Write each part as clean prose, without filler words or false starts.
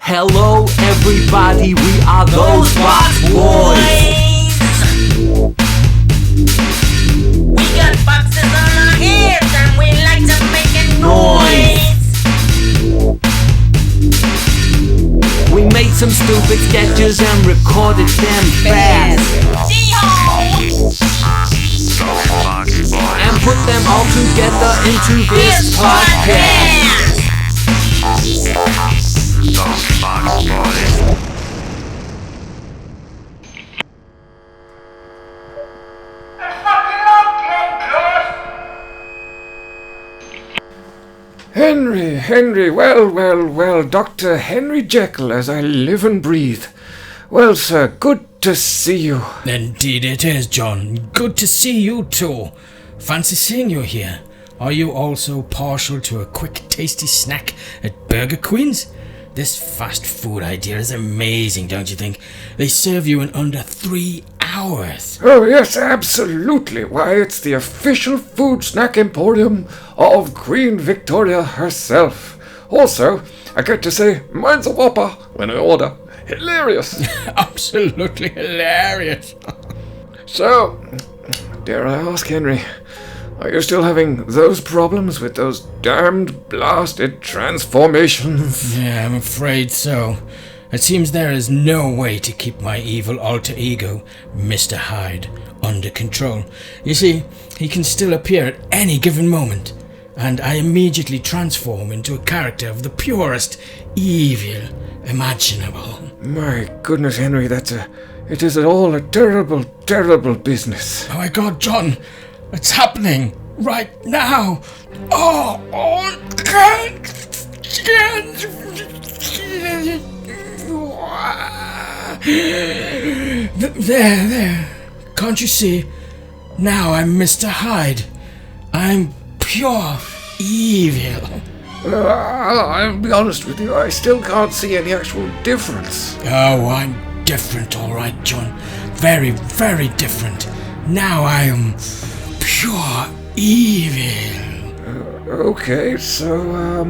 Hello everybody, we are those box boys. We got boxes on our heads and we like to make a noise. We made some stupid sketches and recorded them fast. And put them all together into this podcast. Henry, well, Dr. Henry Jekyll, as I live and breathe. Well, sir, good to see you. Indeed it is, John. Good to see you too. Fancy seeing you here. Are you also partial to a quick, tasty snack at Burger Queen's? This fast food idea is amazing, don't you think? They serve you in under 3 hours. Oh, yes, absolutely. Why, it's the official food snack emporium of Queen Victoria herself. Also, I get to say, mine's a Whopper when I order. Hilarious. Absolutely hilarious. So, dare I ask, Henry, are you still having those problems with those damned blasted transformations? Yeah, I'm afraid so. It seems there is no way to keep my evil alter ego, Mr. Hyde, under control. You see, he can still appear at any given moment, and I immediately transform into a character of the purest evil imaginable. My goodness, Henry, it is all a terrible, terrible business. Oh my God, John, it's happening right now. There. Can't you see? Now I'm Mr. Hyde. I'm pure evil. I'll be honest with you, I still can't see any actual difference. Oh, I'm different, all right, John. Very, very different. Now I am pure evil. Okay, so,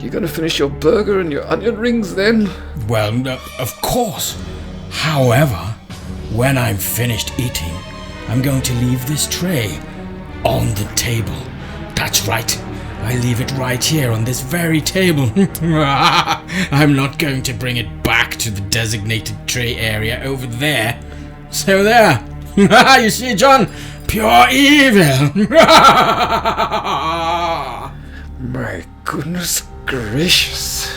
you gonna finish your burger and your onion rings then? Well, of course. However, when I'm finished eating, I'm going to leave this tray on the table. That's right. I leave it right here on this very table. I'm not going to bring it back to the designated tray area over there. So there. You see, John? Pure evil. My goodness gracious.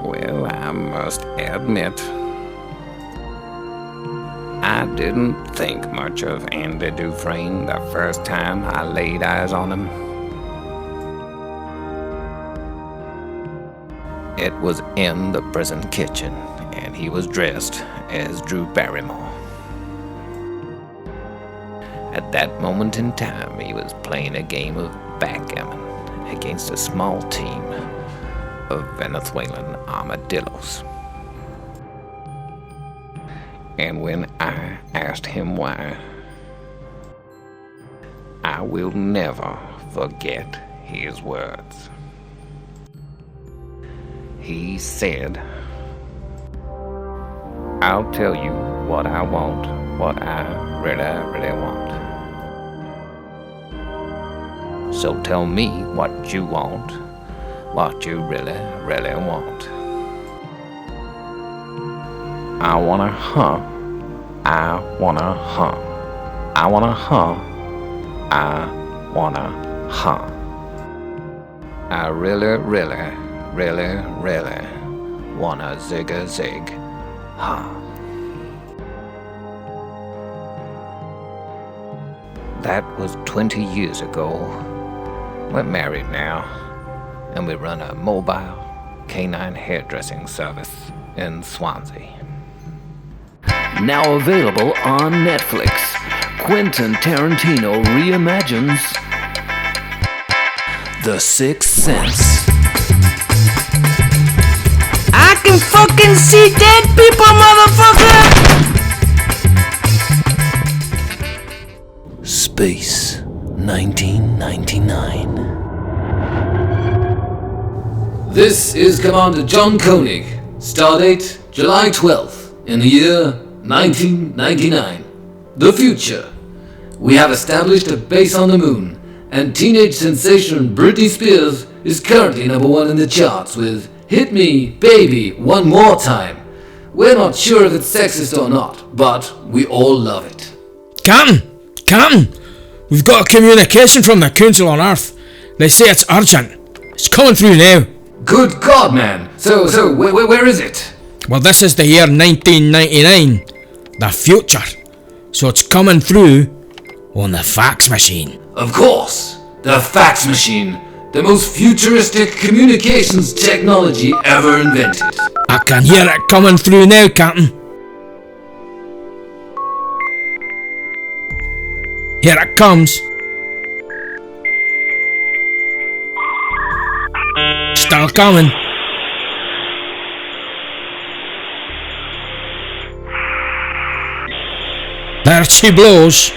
Well, I must admit, I didn't think much of Andy Dufresne the first time I laid eyes on him. It was in the prison kitchen, and he was dressed as Drew Barrymore. At that moment in time, he was playing a game of backgammon against a small team of Venezuelan armadillos. And when I asked him why, I will never forget his words. He said, "I'll tell you what I want, what I really want. So tell me what you want, what you really want." I wanna huh. I wanna huh. I wanna huh. I wanna huh. I really wanna zig huh. That was 20 years ago. We're married now, and we run a mobile canine hairdressing service in Swansea. Now available on Netflix, Quentin Tarantino reimagines The Sixth Sense. I I can fucking see dead people, motherfucker! Space 1999. This is Commander John Koenig. Stardate July 12th in the year 1999. The future. We have established a base on the moon, and teenage sensation Britney Spears is currently #1 in the charts with Hit Me, Baby, One More Time. We're not sure if it's sexist or not, but we all love it. Captain, we've got a communication from the Council on Earth. They say it's urgent. It's coming through now. Good God, man. So where is it? Well, this is the year 1999. The future. So it's coming through on the fax machine. Of course, the fax machine. The most futuristic communications technology ever invented. I can hear it coming through now, Captain. Here it comes. Still coming. There she blows.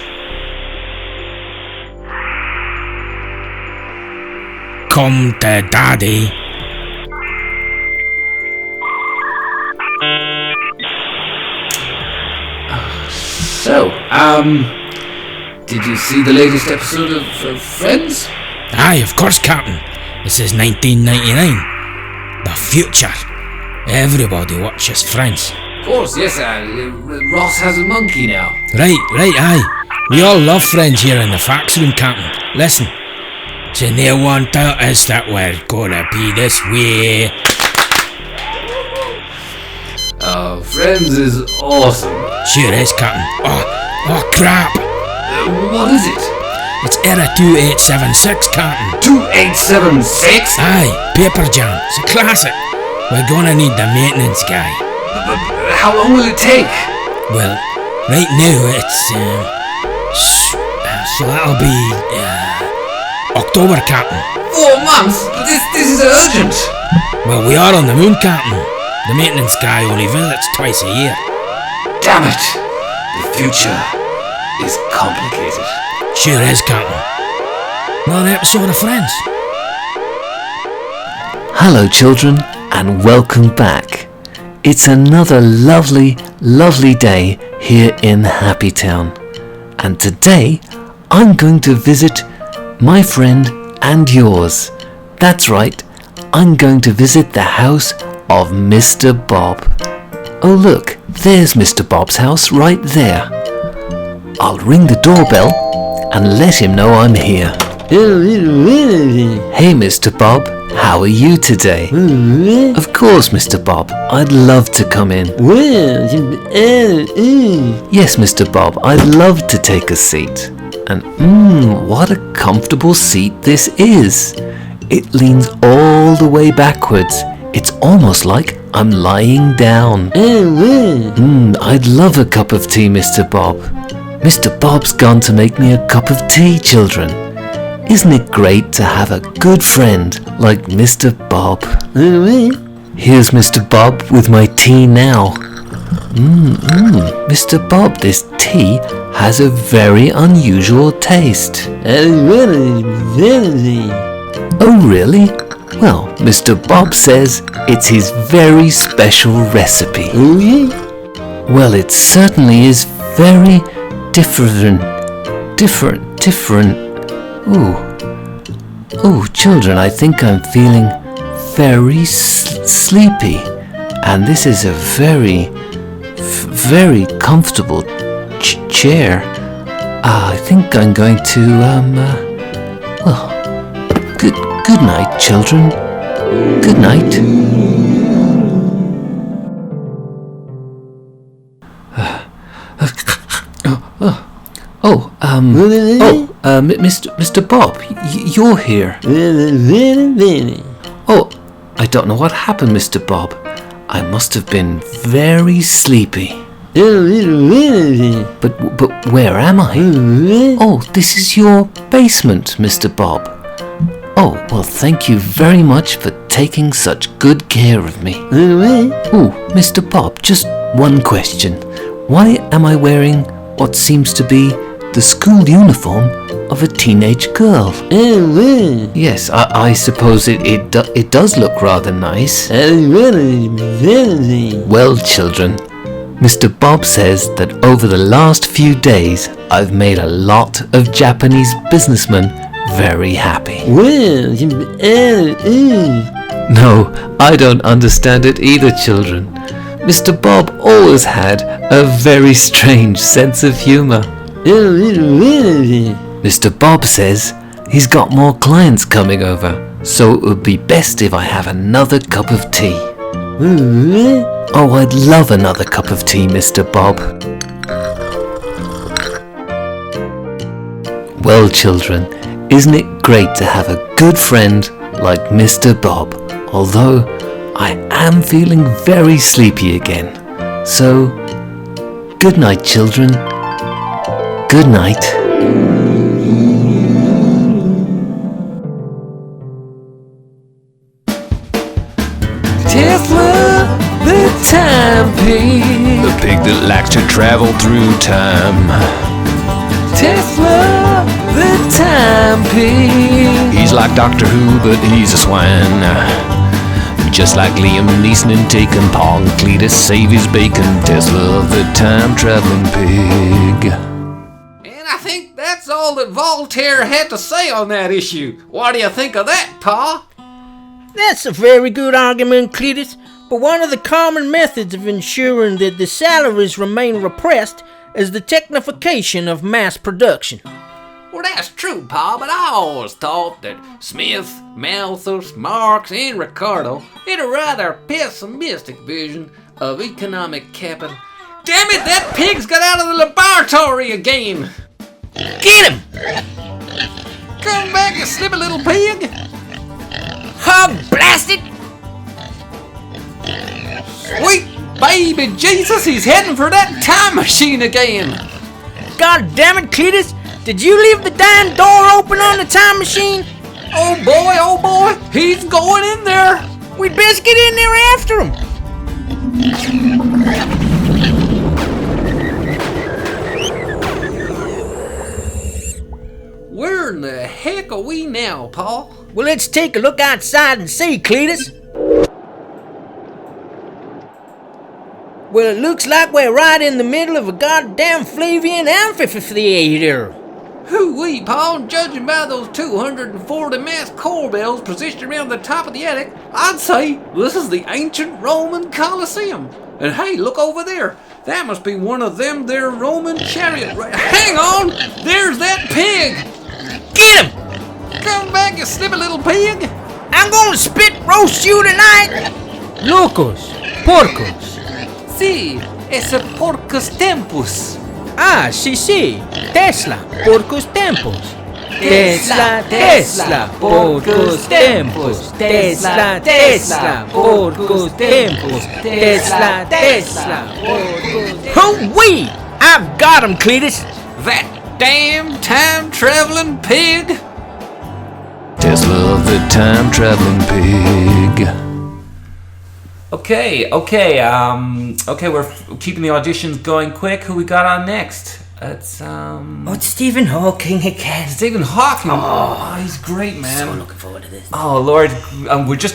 Come to Daddy. So, did you see the latest episode of Friends? Aye, of course, Captain. This is 1999. The future. Everybody watches Friends. Of course, yes, Ross has a monkey now. Right, aye. We all love Friends here in the fax room, Captain. Listen. So no one tell us that we're gonna be this way. Friends is awesome. Sure is, Captain. Oh crap. What is it? It's error 2876, Captain. 2876? Aye, Paper Jam. It's a classic. We're gonna need the maintenance guy. How long will it take? Well, right now it's so that'll be October, Captain. 4 months? This is urgent. Well, we are on the moon, Captain. The maintenance guy only visits twice a year. Damn it. The future is complicated. Sure is, Captain. Another episode of Friends. Hello, children, and welcome back. It's another lovely, lovely day here in Happy Town. And today, I'm going to visit my friend and yours. That's right, I'm going to visit the house of Mr. Bob. Oh look, there's Mr. Bob's house right there. I'll ring the doorbell and let him know I'm here. Hey Mr. Bob, how are you today? Of course, Mr. Bob, I'd love to come in. Yes, Mr. Bob, I'd love to take a seat. And what a comfortable seat this is. It leans all the way backwards. It's almost like I'm lying down. I'd love a cup of tea, Mr. Bob. Mr. Bob's gone to make me a cup of tea, children. Isn't it great to have a good friend like Mr. Bob? Here's Mr. Bob with my tea now. Mr. Bob, this tea has a very unusual taste. Oh, really? Well, Mr. Bob says it's his very special recipe. Well, it certainly is very different. Oh, children, I think I'm feeling very sleepy. And this is a very comfortable chair. I think I'm going to, good night, children. Good night. Mr. Bob, you're here. Oh, I don't know what happened, Mr. Bob. I must have been very sleepy. But where am I? Oh, this is your basement, Mr. Bob. Oh, well, thank you very much for taking such good care of me. Oh, Mr. Bob, just one question. Why am I wearing what seems to be the school uniform of a teenage girl? Yes, I suppose it does look rather nice. Well, children, Mr. Bob says that over the last few days I've made a lot of Japanese businessmen very happy. No, I don't understand it either, children. Mr. Bob always had a very strange sense of humor. Mr. Bob says he's got more clients coming over, so it would be best if I have another cup of tea. Oh, I'd love another cup of tea, Mr. Bob. Well, children, isn't it great to have a good friend like Mr. Bob? Although I am feeling very sleepy again. So, good night, children. Good night. Tesla, the time pig. The pig that likes to travel through time. Tesla, the time pig. He's like Doctor Who, but he's a swine. Just like Liam Neeson and taking Paul and Cletus save his bacon. Tesla, the time-traveling pig. And I think that's all that Voltaire had to say on that issue. What do you think of that, Pa? That's a very good argument, Cletus, but one of the common methods of ensuring that the salaries remain repressed is the technification of mass production. Well, that's true, Pa, but I always thought that Smith, Malthus, Marx, and Ricardo had a rather pessimistic vision of economic capital. Damn it, that pig's got out of the laboratory again! Get him! Come back, you slippy little pig! Hog blasted! Sweet baby Jesus, he's heading for that time machine again! God damn it, Cletus! Did you leave the damn door open on the time machine? Oh boy, he's going in there! We'd best get in there after him! Where in the heck are we now, Pa? Well, let's take a look outside and see, Cletus. Well, it looks like we're right in the middle of a goddamn Flavian amphitheater. Hoo-wee, Pa, judging by those 240 masked coal bells positioned around the top of the attic, I'd say this is the ancient Roman Colosseum. And hey, look over there. That must be one of them there Roman chariot. Hang on! There's that pig! Get him! Come back, you slippy little pig! I'm gonna spit roast you tonight! Locos, porcos. Si, es a porcus tempus. Ah, sí, Tesla, porcos tempos. Tesla, Tesla, porcos tempos. Tesla, Tesla, porcos tempos. Tesla, Tesla, porcos tempos. Hoo-wee! I've got him, Cletus. That damn time-traveling pig! Tesla, the time-traveling pig. Okay, we're keeping the auditions going quick. Who we got on next? It's It's Stephen Hawking again. Stephen Hawking. Oh, he's great, man. So looking forward to this. Oh Lord, we're just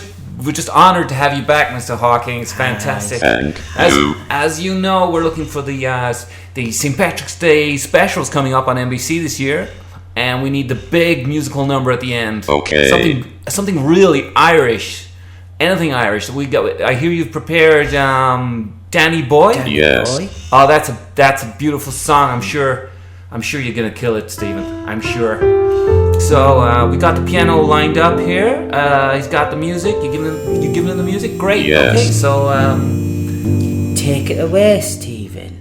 honored to have you back, Mr. Hawking. It's fantastic. As you know, we're looking for the St. Patrick's Day specials coming up on NBC this year, and we need the big musical number at the end. Okay. Something really Irish. Anything Irish. I hear you've prepared Danny Boy. Yes. Oh, that's a beautiful song. I'm sure you're gonna kill it, Stephen. I'm sure. So we got the piano lined up here. He's got the music. You giving him the music? Great. Yes. Okay. So Take it away, Stephen.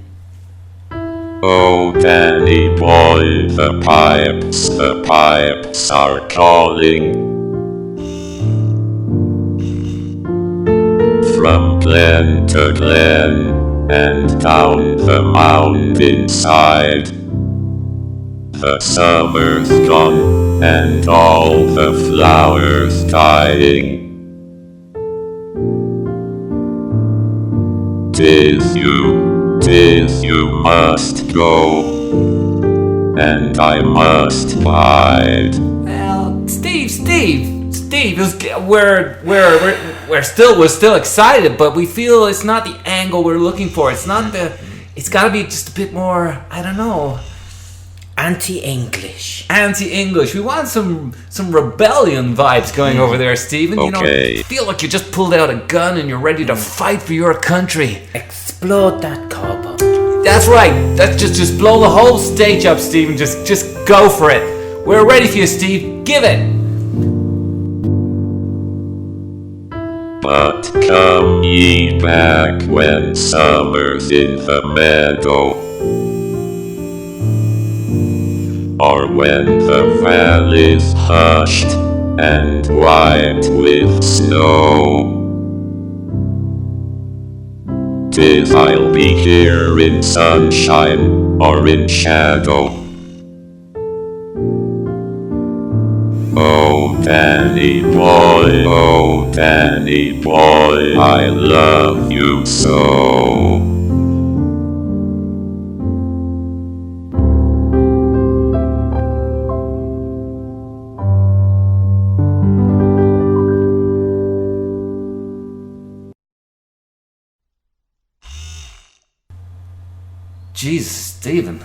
Oh, Danny boy, the pipes are calling. From glen to glen, and down the mountainside. The summer's gone, and all the flowers dying. 'Tis you must go, and I must bide. Well, Steve, we're still excited, but we feel it's not the angle we're looking for. It's got to be just a bit more, I don't know, Anti-English. We want some rebellion vibes going over there, Stephen. Okay. You feel like you just pulled out a gun and you're ready to fight for your country. Explode that cobalt. That's right. That's just blow the whole stage up, Stephen. Just go for it. We're ready for you, Steve. Give it. But come ye back when summer's in the meadow, or when the valley's hushed and white with snow. 'Tis I'll be here in sunshine or in shadow. Oh Danny boy, I love you so. Jesus, Stephen.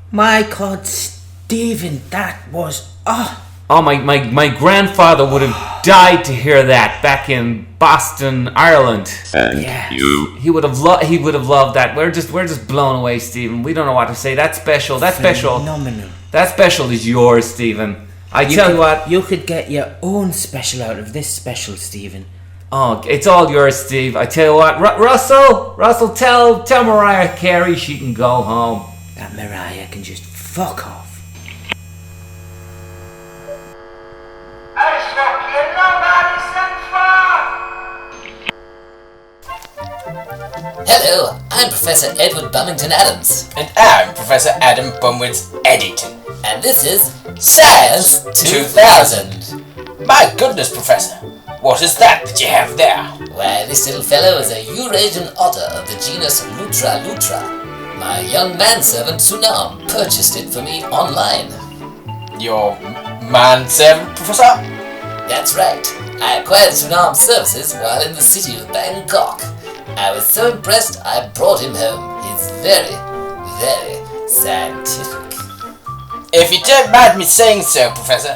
My God, Stephen, that was... Oh, my grandfather would have died to hear that back in Boston, Ireland. And you. He would have loved that. We're just blown away, Stephen. We don't know what to say. That's special. Phenomenal. That special is yours, Stephen. I tell you what. You could get your own special out of this special, Stephen. Oh, it's all yours, Steve. I tell you what, Russell, tell Mariah Carey she can go home. That Mariah can just fuck off. Hello, I'm Professor Edward Bummington Adams. And I'm Professor Adam Bumwoods Eddington. And this is Science 2000. My goodness, Professor. What is that you have there? Why, this little fellow is a Eurasian otter of the genus Lutra lutra. My young manservant Sunam purchased it for me online. Your manservant, Professor? That's right. I acquired Sunam's services while in the city of Bangkok. I was so impressed I brought him home. He's very, very scientific. If you don't mind me saying so, Professor,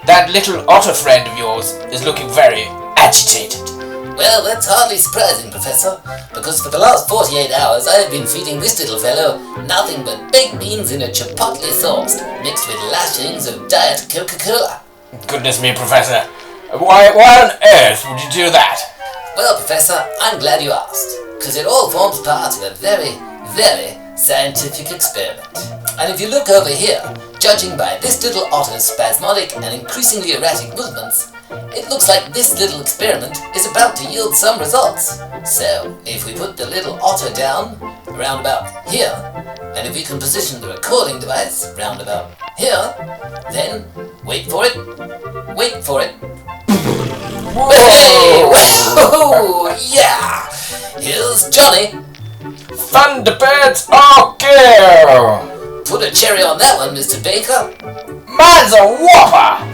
that little otter friend of yours is looking very agitated. Well, that's hardly surprising, Professor, because for the last 48 hours I have been feeding this little fellow nothing but baked beans in a chipotle sauce, mixed with lashings of Diet Coca-Cola. Goodness me, Professor. Why on earth would you do that? Well, Professor, I'm glad you asked, because it all forms part of a very, very scientific experiment. And if you look over here, judging by this little otter's spasmodic and increasingly erratic movements, it looks like this little experiment is about to yield some results. So, if we put the little otter down around about here, and if we can position the recording device round about here, then, wait for it, Hey, whoa, yeah! Here's Johnny. Thunderbirds are go! Put a cherry on that one, Mr. Baker. Mine's a whopper!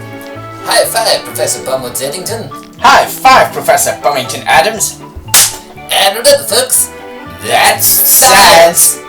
High five, Professor Bumwoods Eddington. High five, Professor Bummington Adams. And remember, folks, that's science!